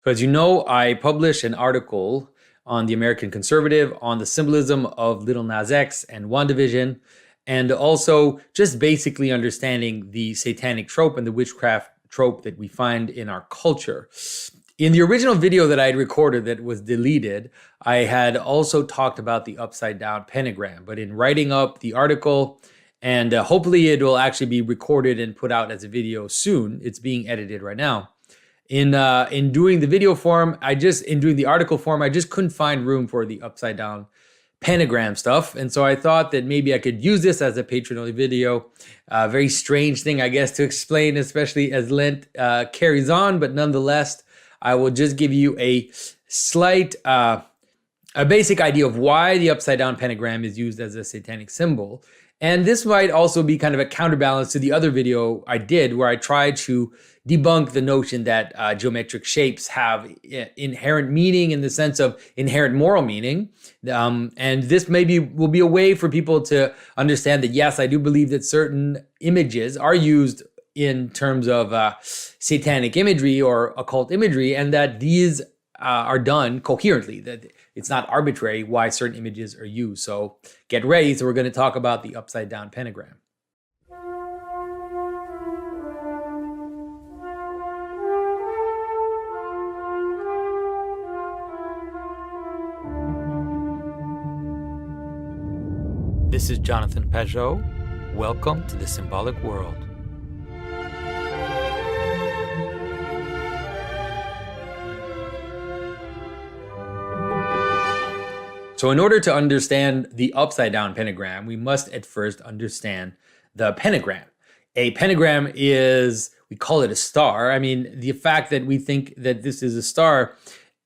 So as you know, I published an article on the American Conservative on the symbolism of Little Nas X and WandaVision, and also just basically understanding the satanic trope and the witchcraft trope that we find in our culture. In the original video that I had recorded that was deleted, I had also talked about the upside down pentagram, but in writing up the article, and hopefully it will actually be recorded and put out as a video soon. It's being edited right now. In doing the video form, in doing the article form, I just couldn't find room for the upside down pentagram stuff. And so I thought that maybe I could use this as a patron-only video. Very strange thing, I guess, to explain, especially as Lent carries on, but nonetheless, I will just give you a slight, a basic idea of why the upside down pentagram is used as a satanic symbol. And this might also be kind of a counterbalance to the other video I did where I tried to debunk the notion that geometric shapes have inherent meaning in the sense of inherent moral meaning. And this maybe will be a way for people to understand that, yes, I do believe that certain images are used in terms of satanic imagery or occult imagery, and that these are done coherently, that it's not arbitrary why certain images are used. So get ready. So we're going to talk about the upside down pentagram. This is Jonathan Pajot. Welcome to the Symbolic World. So in order to understand the upside down pentagram, we must at first understand the pentagram. A pentagram is, we call it a star. I mean, the fact that we think that this is a star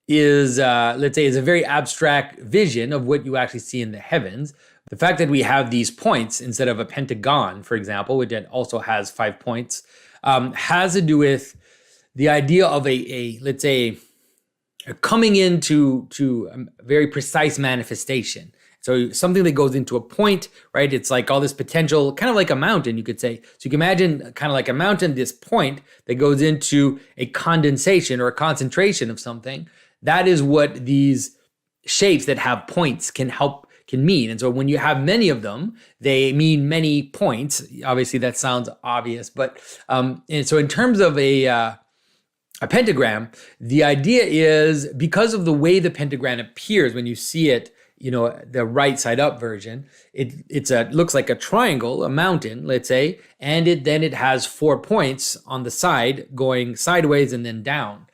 is, let's say, is a very abstract vision of what you actually see in the heavens. The fact that we have these points instead of a pentagon, for example, which also has 5 points, has to do with the idea of let's say, coming into a very precise manifestation. So something that goes into a point, right? It's like all this potential, kind of like a mountain, you could say. So you can imagine kind of like a mountain, this point that goes into a condensation or a concentration of something. That is what these shapes that have points can mean. And so when you have many of them, they mean many points. Obviously that sounds obvious, but and so in terms of a pentagram, the idea is because of the way the pentagram appears when you see it, the right side up version, it looks like a triangle, a mountain, let's say, and then it has 4 points on the side going sideways and then down.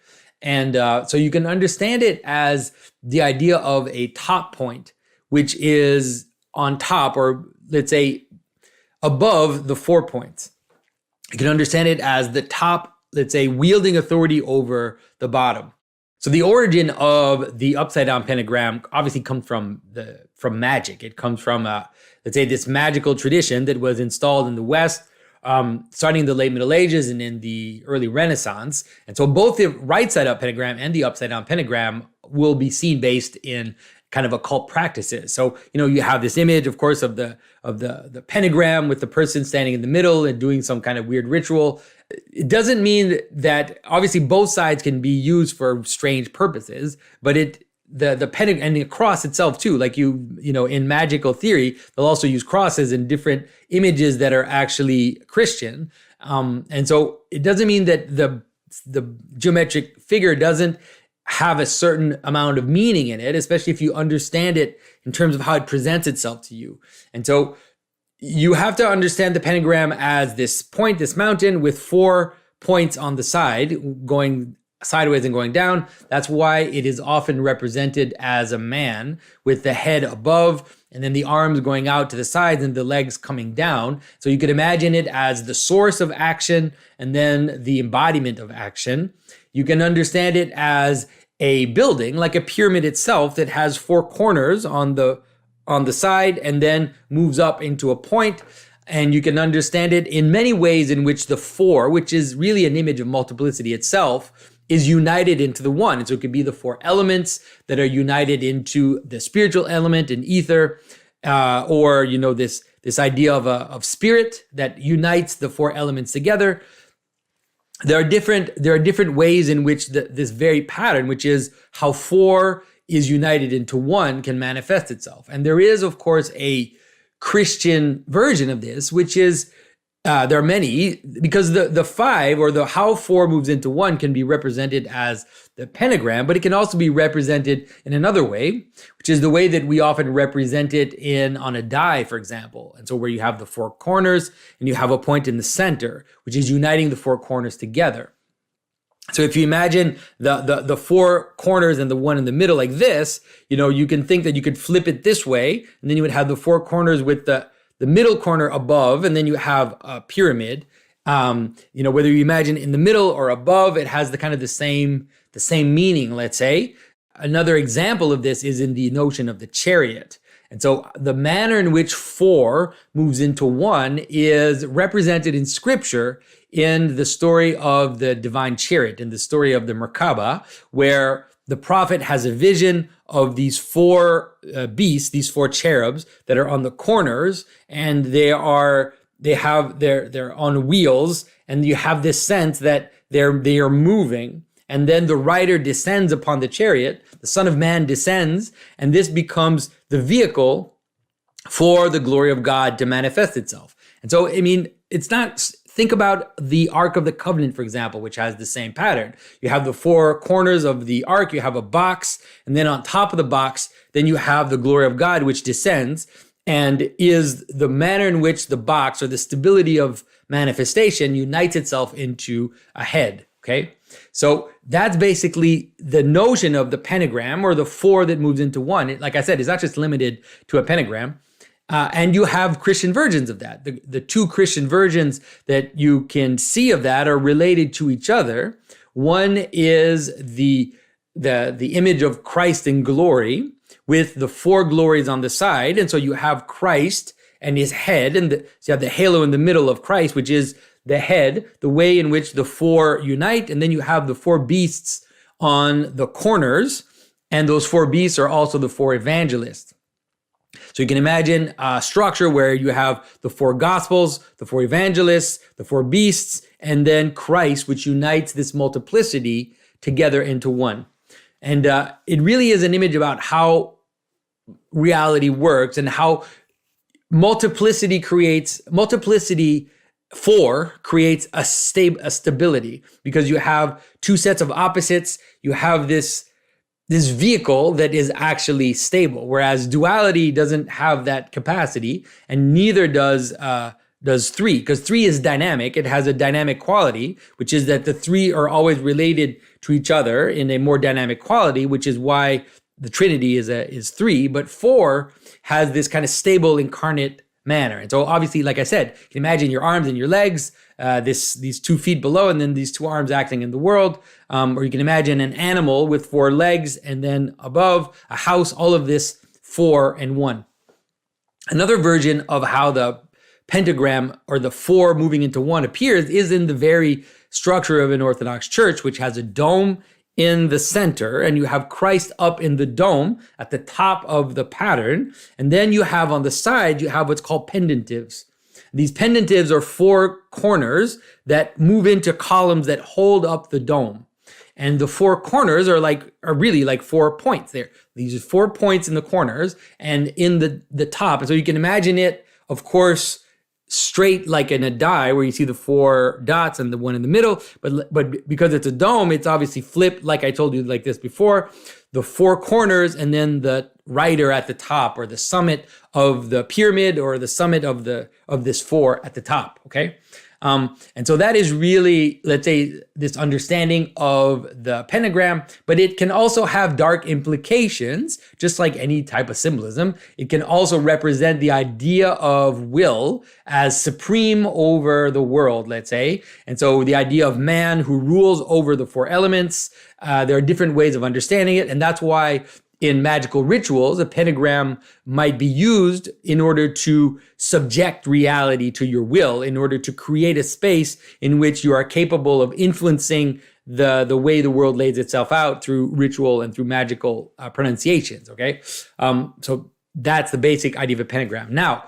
And so you can understand it as the idea of a top point, which is on top, or let's say above the 4 points. You can understand it as the top, let's say, wielding authority over the bottom. So the origin of the upside down pentagram obviously comes from magic. It comes from, let's say, this magical tradition that was installed in the West, starting in the late Middle Ages and in the early Renaissance. And so both the right side up pentagram and the upside down pentagram will be seen based in kind of occult practices. So, you have this image, of course, of the pentagram with the person standing in the middle and doing some kind of weird ritual. It doesn't mean that obviously both sides can be used for strange purposes, but the pentagram and the cross itself too, like in magical theory, they'll also use crosses in different images that are actually Christian. And so it doesn't mean that the geometric figure doesn't have a certain amount of meaning in it, especially if you understand it in terms of how it presents itself to you. And so you have to understand the pentagram as this point, this mountain with 4 points on the side going sideways and going down. That's why it is often represented as a man with the head above and then the arms going out to the sides and the legs coming down. So you could imagine it as the source of action and then the embodiment of action. You can understand it as a building, like a pyramid itself, that has 4 corners on the side and then moves up into a point. And you can understand it in many ways in which the 4, which is really an image of multiplicity itself, is united into the one. And so it could be the 4 elements that are united into the spiritual element and ether, or this idea of spirit that unites the 4 elements together. there are different ways in which this very pattern, which is how four is united into one, can manifest itself. And there is, of course, a Christian version of this, which is there are many, because the five, or the how four moves into one, can be represented as the pentagram, but it can also be represented in another way, which is the way that we often represent it on a die, for example. And so where you have the four corners and you have a point in the center, which is uniting the four corners together. So if you imagine the four corners and the one in the middle like this, you can think that you could flip it this way, and then you would have the four corners with the middle corner above, and then you have a pyramid. Whether you imagine in the middle or above, it has the same meaning, let's say. Another example of this is in the notion of the chariot. And so the manner in which four moves into one is represented in scripture in the story of the divine chariot, in the story of the Merkabah, where the prophet has a vision of these four beasts, these four cherubs that are on the corners, and they're on wheels, and you have this sense that they are moving. And then the rider descends upon the chariot, the Son of Man descends, and this becomes the vehicle for the glory of God to manifest itself. And so, it's not, think about the Ark of the Covenant, for example, which has the same pattern. You have the four corners of the Ark, you have a box, and then on top of the box, then you have the glory of God, which descends, and is the manner in which the box, or the stability of manifestation, unites itself into a head, okay? So that's basically the notion of the pentagram, or the four that moves into one. Like I said, it's not just limited to a pentagram. And you have Christian versions of that. The two Christian versions that you can see of that are related to each other. One is the image of Christ in glory with the four glories on the side. And so you have Christ and his head, and so you have the halo in the middle of Christ, which is the head, the way in which the four unite. And then you have the four beasts on the corners, and those four beasts are also the four evangelists. So you can imagine a structure where you have the four gospels, the four evangelists, the four beasts, and then Christ, which unites this multiplicity together into one. And it really is an image about how reality works, and how multiplicity four creates a stability, because you have two sets of opposites. You have this vehicle that is actually stable, whereas duality doesn't have that capacity, and neither does three, because three is dynamic. It has a dynamic quality, which is that the three are always related to each other in a more dynamic quality, which is why the Trinity is three. But four has this kind of stable incarnate manner. And so obviously, like I said, you can imagine your arms and your legs, these 2 feet below, and then these two arms acting in the world. Or you can imagine an animal with 4 legs, and then above a house, all of this 4 and 1. Another version of how the pentagram, or the 4 moving into 1, appears is in the very structure of an Orthodox church, which has a dome in the center, and you have Christ up in the dome at the top of the pattern. And then you have on the side, you have what's called pendentives. These pendentives are 4 corners that move into columns that hold up the dome. And the 4 corners are really like 4 points there. These are 4 points in the corners and in the top. And so you can imagine it, of course, straight like in a die where you see the 4 dots and the one in the middle, but because it's a dome, it's obviously flipped, like I told you like this before, the 4 corners and then the rider at the top, or the summit of the pyramid, or the summit of this 4 at the top, okay? And so that is really, let's say, this understanding of the pentagram, but it can also have dark implications, just like any type of symbolism. It can also represent the idea of will as supreme over the world, let's say. And so the idea of man who rules over the 4 elements, there are different ways of understanding it. And that's why in magical rituals, a pentagram might be used in order to subject reality to your will, in order to create a space in which you are capable of influencing the way the world lays itself out through ritual and through magical pronunciations, okay? So that's the basic idea of a pentagram. Now,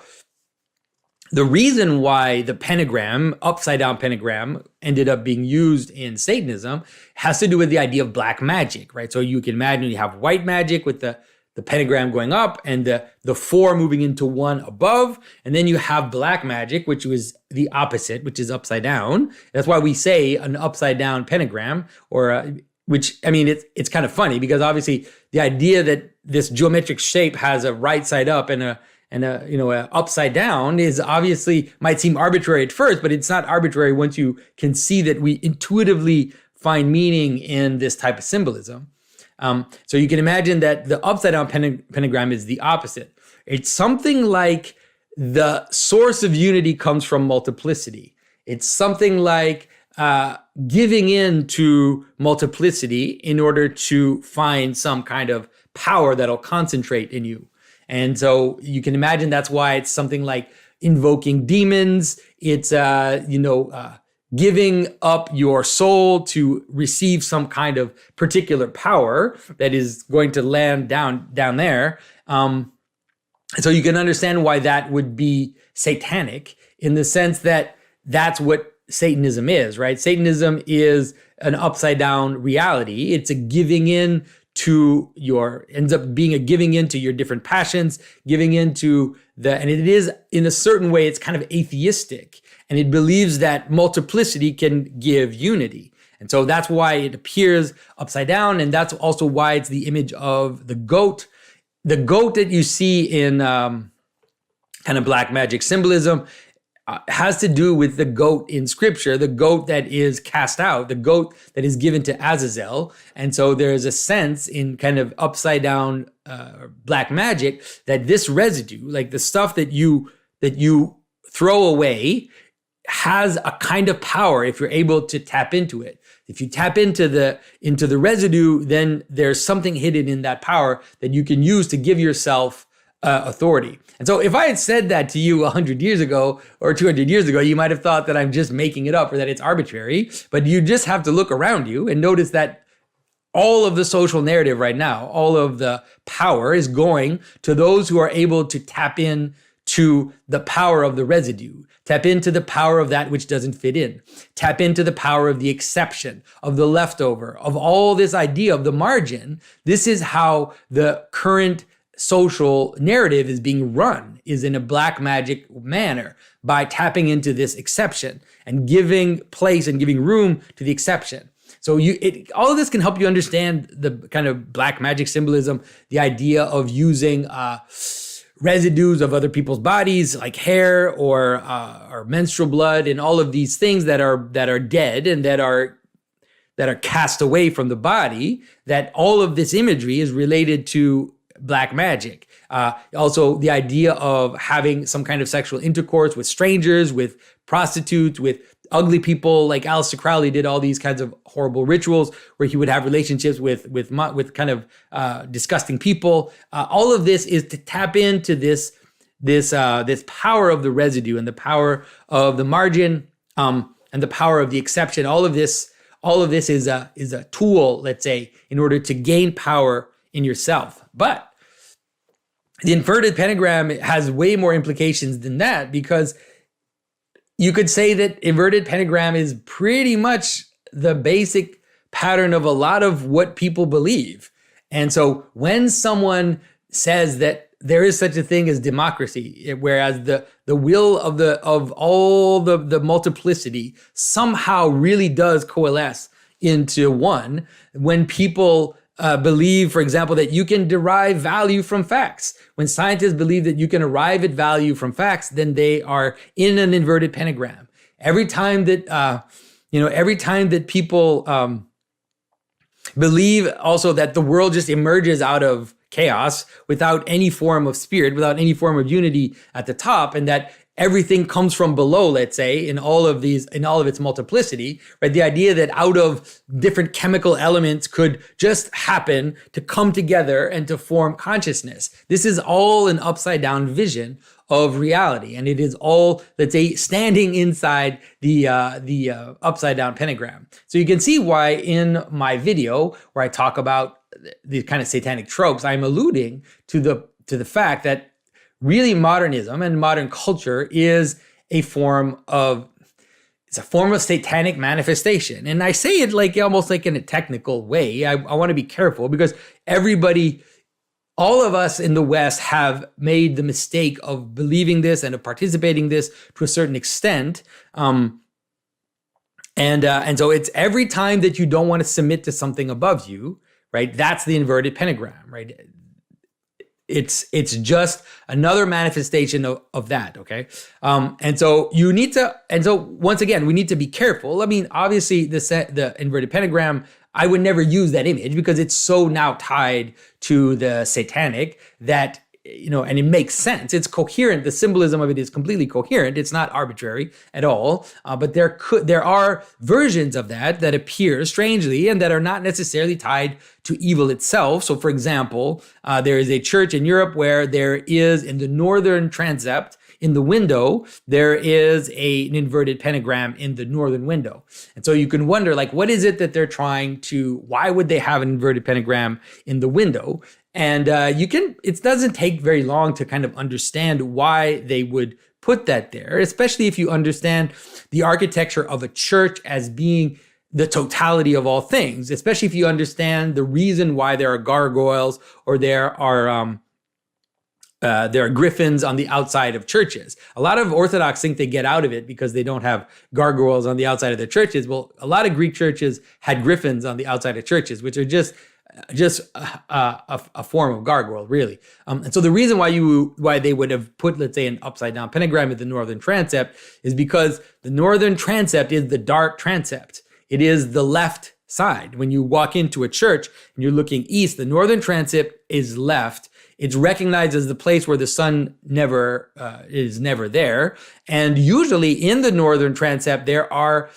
The reason why the pentagram, upside down pentagram, ended up being used in Satanism has to do with the idea of black magic, right? So you can imagine you have white magic with the pentagram going up and the 4 moving into 1 above. And then you have black magic, which was the opposite, which is upside down. That's why we say an upside down pentagram, or which, I mean, it's kind of funny because obviously the idea that this geometric shape has a right side up and a upside down is obviously might seem arbitrary at first, but it's not arbitrary once you can see that we intuitively find meaning in this type of symbolism. So you can imagine that the upside down pentagram is the opposite. It's something like the source of unity comes from multiplicity. It's something like giving in to multiplicity in order to find some kind of power that'll concentrate in you. And so you can imagine that's why it's something like invoking demons. It's, giving up your soul to receive some kind of particular power that is going to land down there. So you can understand why that would be satanic in the sense that that's what Satanism is, right? Satanism is an upside down reality. It's a giving in to ends up being a giving in to your different passions, giving into and it is in a certain way, it's kind of atheistic, and it believes that multiplicity can give unity. And so that's why it appears upside down. And that's also why it's the image of the goat that you see in kind of black magic symbolism. Has to do with the goat in scripture, the goat that is cast out, the goat that is given to Azazel. And so there's a sense in kind of upside down black magic that this residue, like the stuff that you throw away, has a kind of power if you're able to tap into it. If you tap into the residue, then there's something hidden in that power that you can use to give yourself authority. And so if I had said that to you 100 years ago or 200 years ago, you might have thought that I'm just making it up or that it's arbitrary, but you just have to look around you and notice that all of the social narrative right now, all of the power is going to those who are able to tap in to the power of the residue, tap into the power of that which doesn't fit in, tap into the power of the exception, of the leftover, of all this idea of the margin. This is how the current social narrative is being run, is in a black magic manner, by tapping into this exception and giving place and giving room to the exception. So all of this can help you understand the kind of black magic symbolism, the idea of using residues of other people's bodies, like hair or menstrual blood, and all of these things that are dead and that are cast away from the body. That all of this imagery is related to black magic. Also, the idea of having some kind of sexual intercourse with strangers, with prostitutes, with ugly people. Like Aleister Crowley did all these kinds of horrible rituals where he would have relationships with kind of disgusting people. All of this is to tap into this power of the residue and the power of the margin and the power of the exception. All of this is a tool, let's say, in order to gain power in yourself. But the inverted pentagram has way more implications than that, because you could say that inverted pentagram is pretty much the basic pattern of a lot of what people believe. And so when someone says that there is such a thing as democracy, whereas the will of all the multiplicity somehow really does coalesce into one, when people believe, for example, that you can derive value from facts. When scientists believe that you can arrive at value from facts, then they are in an inverted pentagram. Every time that people believe also that the world just emerges out of chaos without any form of spirit, without any form of unity at the top, and that everything comes from below, let's say, in all of its multiplicity, right? The idea that out of different chemical elements could just happen to come together and to form consciousness. This is all an upside down vision of reality. And it is all, let's say, standing inside the upside down pentagram. So you can see why in my video where I talk about the kind of satanic tropes, I'm alluding to the fact that really modernism and modern culture is a form of satanic manifestation. And I say it like almost like in a technical way. I want to be careful because all of us in the West have made the mistake of believing this and of participating this to a certain extent. And so it's every time that you don't want to submit to something above you, right? That's the inverted pentagram, right? It's just another manifestation of that, okay? And so once again, we need to be careful. I mean, obviously the inverted pentagram, I would never use that image because it's so now tied to the satanic that, and it makes sense. It's coherent. The symbolism of it is completely coherent. It's not arbitrary at all. But there are versions of that appear strangely and that are not necessarily tied to evil itself. So, for example, there is a church in Europe where there is in the northern transept, in the window, there is an inverted pentagram in the northern window. And so you can wonder, like, what is it that they're why would they have an inverted pentagram in the window? And it doesn't take very long to kind of understand why they would put that there, especially if you understand the architecture of a church as being the totality of all things, especially if you understand the reason why there are gargoyles or there are griffins on the outside of churches. A lot of Orthodox think they get out of it because they don't have gargoyles on the outside of their churches. Well, a lot of Greek churches had griffins on the outside of churches, which are just a form of gargoyle, really. And so the reason why they would have put, let's say, an upside down pentagram at the northern transept is because the northern transept is the dark transept. It is the left side. When you walk into a church and you're looking east, the northern transept is left. It's recognized as the place where the sun is never there. And usually in the northern transept, there are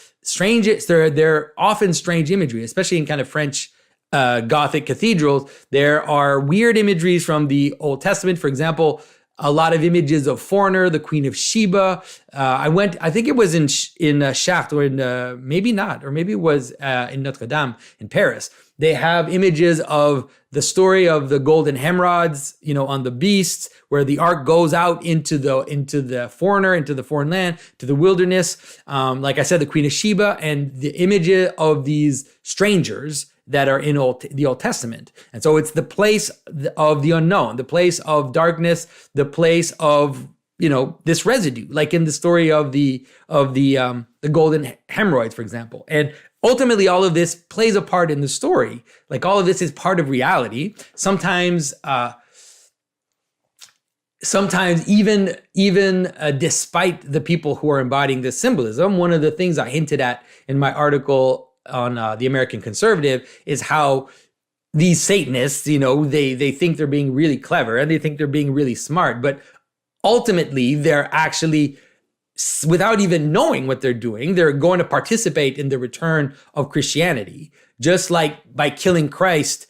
often strange imagery, especially in kind of French Gothic cathedrals. There are weird imageries from the Old Testament. For example, a lot of images of Foreigner, the Queen of Sheba. I think it was in Chartres, or maybe not, or maybe it was in Notre Dame in Paris. They have images of the story of the golden hemorrhoids, on the beasts, where the ark goes out into the Foreigner, into the foreign land, to the wilderness. Like I said, the Queen of Sheba, and the images of these strangers that are in the Old Testament. And so it's the place of the unknown, the place of darkness, the place of, this residue, like in the story of the golden hemorrhoids, for example. And ultimately, all of this plays a part in the story. Like all of this is part of reality. Sometimes even despite the people who are embodying this symbolism, one of the things I hinted at in my article on the American Conservative is how these Satanists, they think they're being really clever and they think they're being really smart, but ultimately they're actually, without even knowing what they're doing, they're going to participate in the return of Christianity. Just like by killing Christ,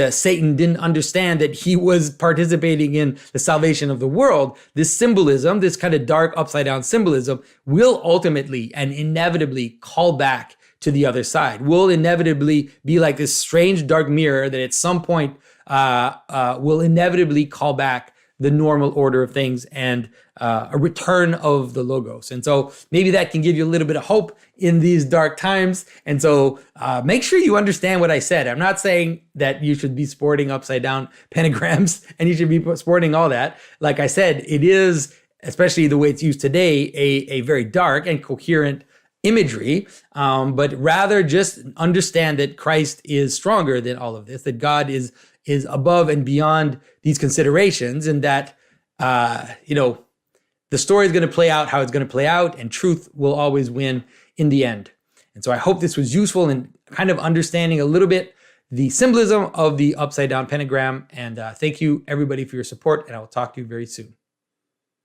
Satan didn't understand that he was participating in the salvation of the world. This symbolism, this kind of dark upside down symbolism, will ultimately and inevitably call back to the other side, will inevitably be like this strange dark mirror that at some point will inevitably call back the normal order of things and a return of the Logos. And so maybe that can give you a little bit of hope in these dark times. And so make sure you understand what I said. I'm not saying that you should be sporting upside down pentagrams and you should be sporting all that. Like I said, it is, especially the way it's used today, a very dark and coherent imagery, but rather just understand that Christ is stronger than all of this, that God is above and beyond these considerations, and that the story is going to play out how it's going to play out, and truth will always win in the end. And so I hope this was useful in kind of understanding a little bit the symbolism of the upside down pentagram. And thank you everybody for your support, and I will talk to you very soon.